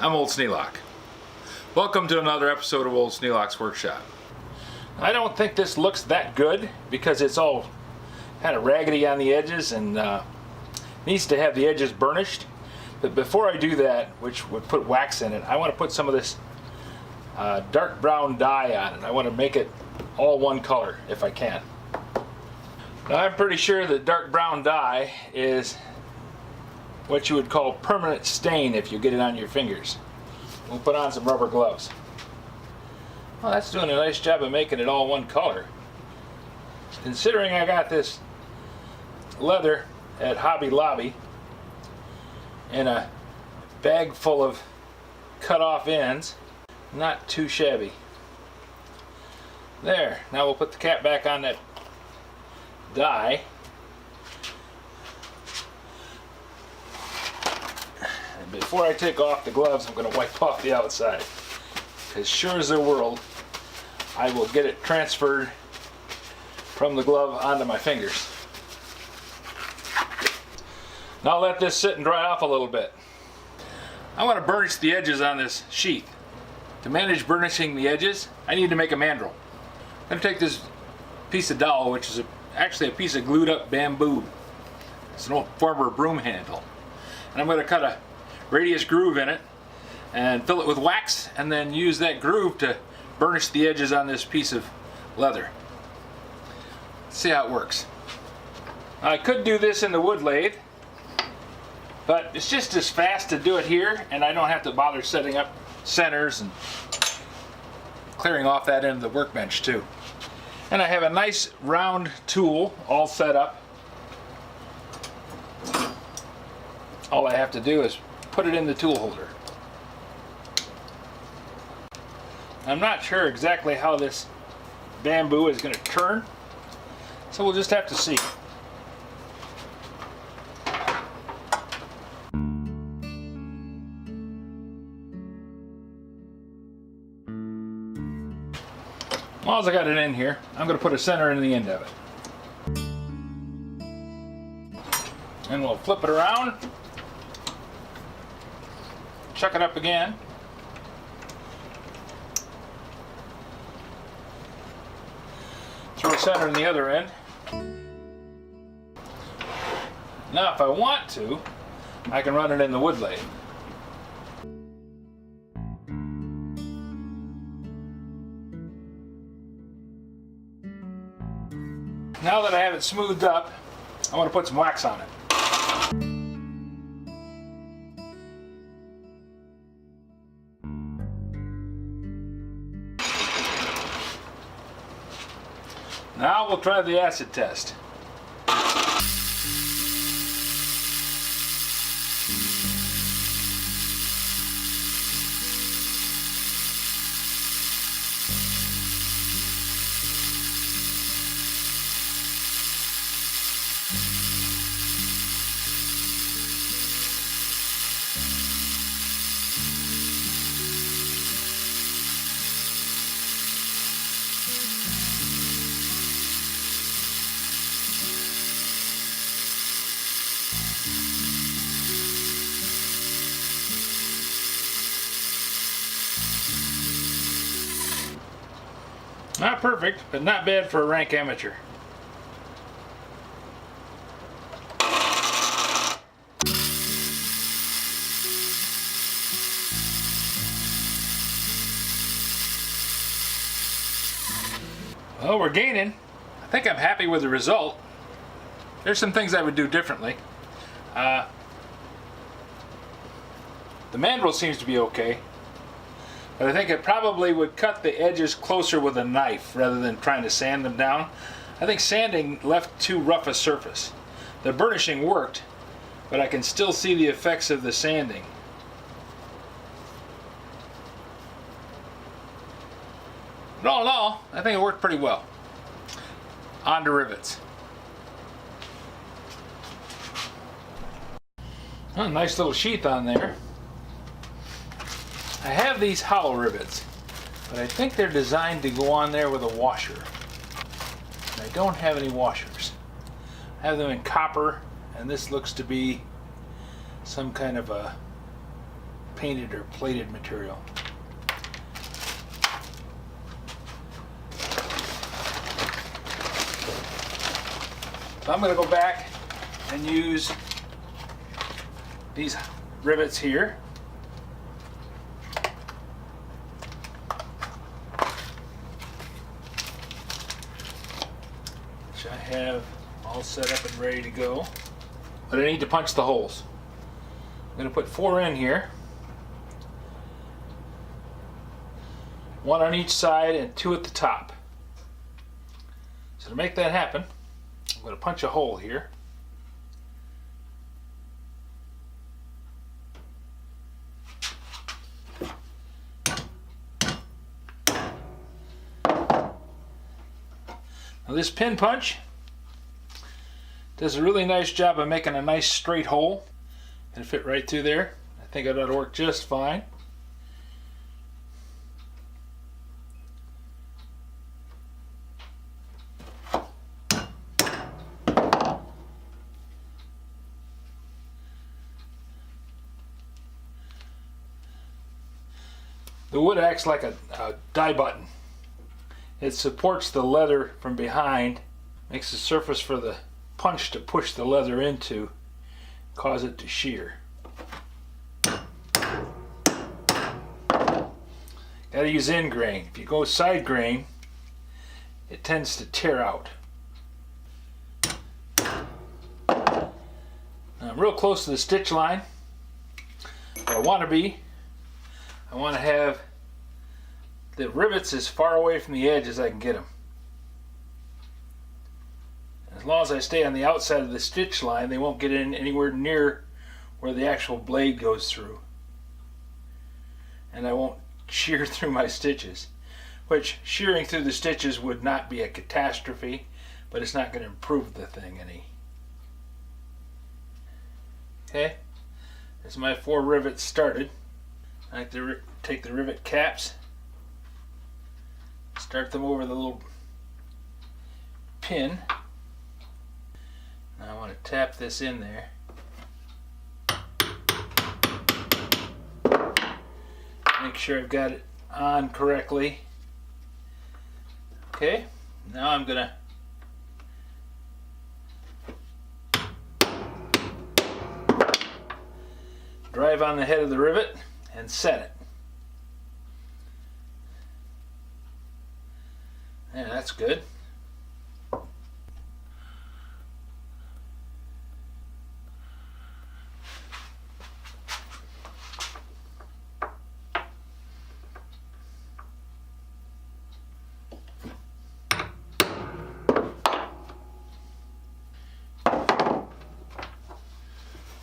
I'm Old Sneelock. Welcome to another episode of Old Sneelock's Workshop. I don't think this looks that good because it's all kind of raggedy on the edges and needs to have the edges burnished. But before I do that, which would put wax in it, I want to put some of this dark brown dye on it. I want to make it all one color if I can. Now, I'm pretty sure that dark brown dye is what you would call permanent stain if you get it on your fingers. We'll put on some rubber gloves. Well, that's doing a nice job of making it all one color. Considering I got this leather at Hobby Lobby in a bag full of cut off ends, not too shabby. There, now we'll put the cap back on that dye. And before I take off the gloves, I'm going to wipe off the outside. As sure as the world, I will get it transferred from the glove onto my fingers. Now let this sit and dry off a little bit. I want to burnish the edges on this sheath. To manage burnishing the edges, I need to make a mandrel. I'm going to take this piece of dowel, which is actually a piece of glued up bamboo. It's an old former broom handle. And I'm going to cut a radius groove in it and fill it with wax, and then use that groove to burnish the edges on this piece of leather. Let's see how it works. I could do this in the wood lathe, but it's just as fast to do it here, and I don't have to bother setting up centers and clearing off that end of the workbench too. And I have a nice round tool all set up. All I have to do is put it in the tool holder. I'm not sure exactly how this bamboo is going to turn, so we'll just have to see. While I got it in here, I'm going to put a center in the end of it. And we'll flip it around, chuck it up again. Throw a center in the other end. Now if I want to, I can run it in the wood lathe. Now that I have it smoothed up, I want to put some wax on it. Now we'll try the acid test. Not perfect, but not bad for a rank amateur. Well, we're gaining. I think I'm happy with the result. There's some things I would do differently. The mandrel seems to be okay. But I think it probably would cut the edges closer with a knife rather than trying to sand them down. I think sanding left too rough a surface. The burnishing worked, but I can still see the effects of the sanding. But all in all, I think it worked pretty well. On to rivets. Oh, nice little sheath on there. I have these hollow rivets, but I think they're designed to go on there with a washer. And I don't have any washers. I have them in copper, and this looks to be some kind of a painted or plated material. So I'm going to go back and use these rivets here. Which I have all set up and ready to go. But I need to punch the holes. I'm going to put 4 in here. 1 on each side and 2 at the top. So to make that happen, I'm going to punch a hole here. Now this pin punch does a really nice job of making a nice straight hole. It'll fit right through there. I think it ought to work just fine. The wood acts like a die button. It supports the leather from behind, makes the surface for the punch to push the leather into, cause it to shear. Gotta use end grain. If you go side grain, it tends to tear out. Now I'm real close to the stitch line. Where I want to be. I want to have the rivets as far away from the edge as I can get them. As long as I stay on the outside of the stitch line, they won't get in anywhere near where the actual blade goes through. And I won't shear through my stitches. Which, shearing through the stitches would not be a catastrophe, but it's not going to improve the thing any. Okay, as my 4 rivets started, I like to take the rivet caps, start them over the little pin. Now I want to tap this in there. Make sure I've got it on correctly. Okay, now I'm going to drive on the head of the rivet and set it. Yeah, that's good.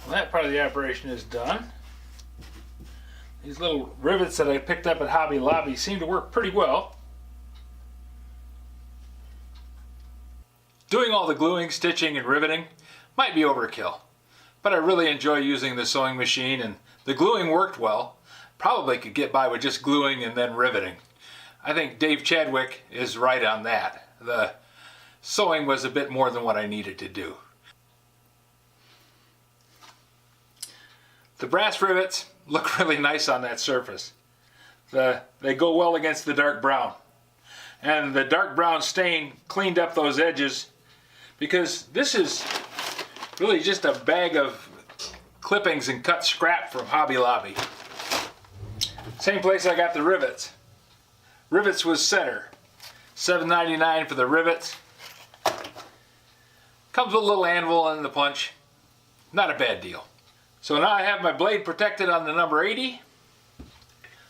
That part of the operation is done. These little rivets that I picked up at Hobby Lobby seem to work pretty well. Doing all the gluing, stitching, and riveting might be overkill, but I really enjoy using the sewing machine, and the gluing worked well. Probably could get by with just gluing and then riveting. I think Dave Chadwick is right on that. The sewing was a bit more than what I needed to do. The brass rivets look really nice on that surface. They go well against the dark brown. And the dark brown stain cleaned up those edges, because this is really just a bag of clippings and cut scrap from Hobby Lobby. Same place I got the rivets. Rivets was center. $7.99 for the rivets. Comes with a little anvil and the punch. Not a bad deal. So now I have my blade protected on the number 80.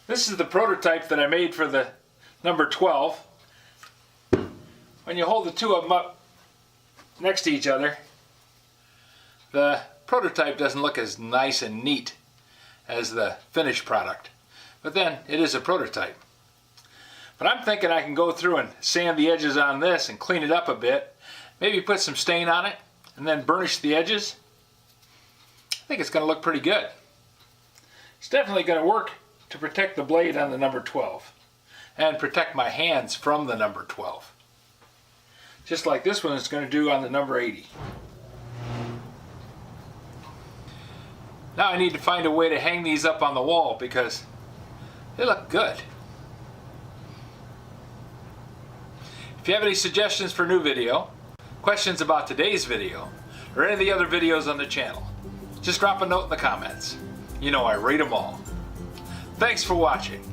This is the prototype that I made for the number 12. When you hold the two of them up next to each other, the prototype doesn't look as nice and neat as the finished product. But then, it is a prototype. But I'm thinking I can go through and sand the edges on this and clean it up a bit. Maybe put some stain on it and then burnish the edges. I think it's going to look pretty good. It's definitely going to work to protect the blade on the number 12 and protect my hands from the number 12. Just like this one is going to do on the number 80. Now I need to find a way to hang these up on the wall because they look good. If you have any suggestions for new video, questions about today's video, or any of the other videos on the channel, just drop a note in the comments. You know I read them all. Thanks for watching.